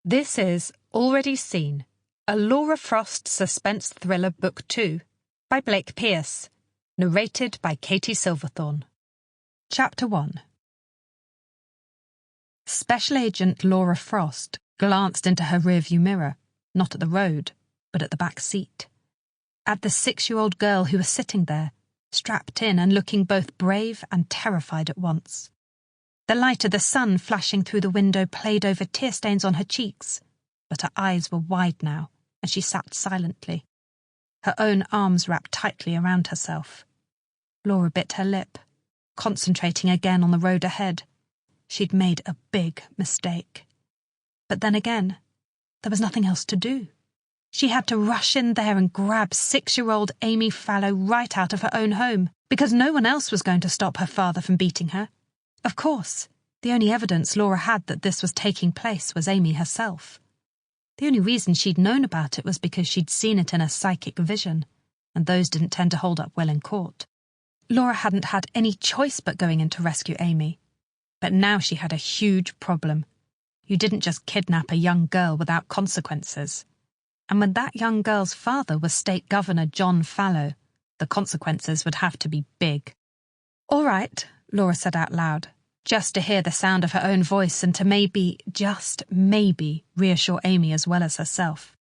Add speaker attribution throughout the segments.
Speaker 1: This is Already Seen, a Laura Frost suspense thriller book 2 by Blake Pierce, narrated by Katie Silverthorne. Chapter 1. Special Agent Laura Frost glanced into her rearview mirror, not at the road, but at the back seat. At the 6-year-old girl who was sitting there, strapped in and looking both brave and terrified at once. The light of the sun flashing through the window played over tear stains on her cheeks, but her eyes were wide now, and she sat silently, her own arms wrapped tightly around herself. Laura bit her lip, concentrating again on the road ahead. She'd made a big mistake. But then again, there was nothing else to do. She had to rush in there and grab 6-year-old Amy Fallow right out of her own home, because no one else was going to stop her father from beating her. Of course, the only evidence Laura had that this was taking place was Amy herself. The only reason she'd known about it was because she'd seen it in a psychic vision, and those didn't tend to hold up well in court. Laura hadn't had any choice but going in to rescue Amy. But now she had a huge problem. You didn't just kidnap a young girl without consequences. And when that young girl's father was State Governor John Fallow, the consequences would have to be big. "All right," Laura said out loud, just to hear the sound of her own voice and to maybe, just maybe, reassure Amy as well as herself.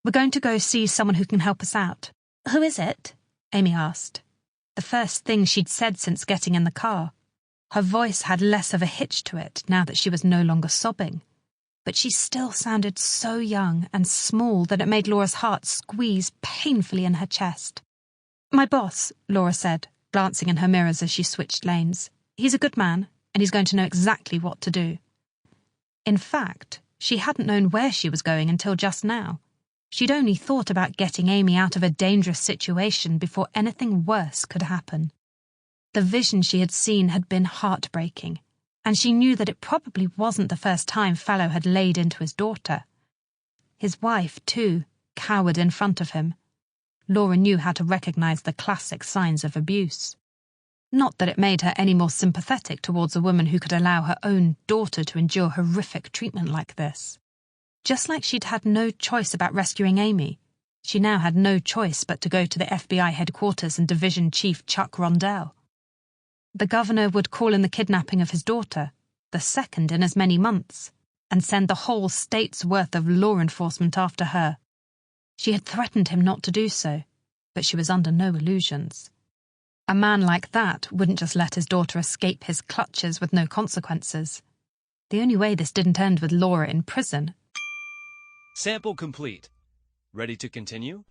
Speaker 1: "We're going to go see someone who can help us out." "Who is it?" Amy asked. The first thing she'd said since getting in the car. Her voice had less of a hitch to it now that she was no longer sobbing, but she still sounded so young and small that it made Laura's heart squeeze painfully in her chest. "My boss," Laura said, glancing in her mirrors as she switched lanes. "He's a good man, and he's going to know exactly what to do." In fact, she hadn't known where she was going until just now. She'd only thought about getting Amy out of a dangerous situation before anything worse could happen. The vision she had seen had been heartbreaking, and she knew that it probably wasn't the first time Fallow had laid into his daughter. His wife, too, cowered in front of him. Laura knew how to recognize the classic signs of abuse. Not that it made her any more sympathetic towards a woman who could allow her own daughter to endure horrific treatment like this. Just like she'd had no choice about rescuing Amy, she now had no choice but to go to the FBI headquarters and Division Chief Chuck Rondell. The governor would call in the kidnapping of his daughter, the second in as many months, and send the whole state's worth of law enforcement after her. She had threatened him not to do so, but she was under no illusions. A man like that wouldn't just let his daughter escape his clutches with no consequences. The only way this didn't end with Laura in prison.
Speaker 2: Sample complete. Ready to continue?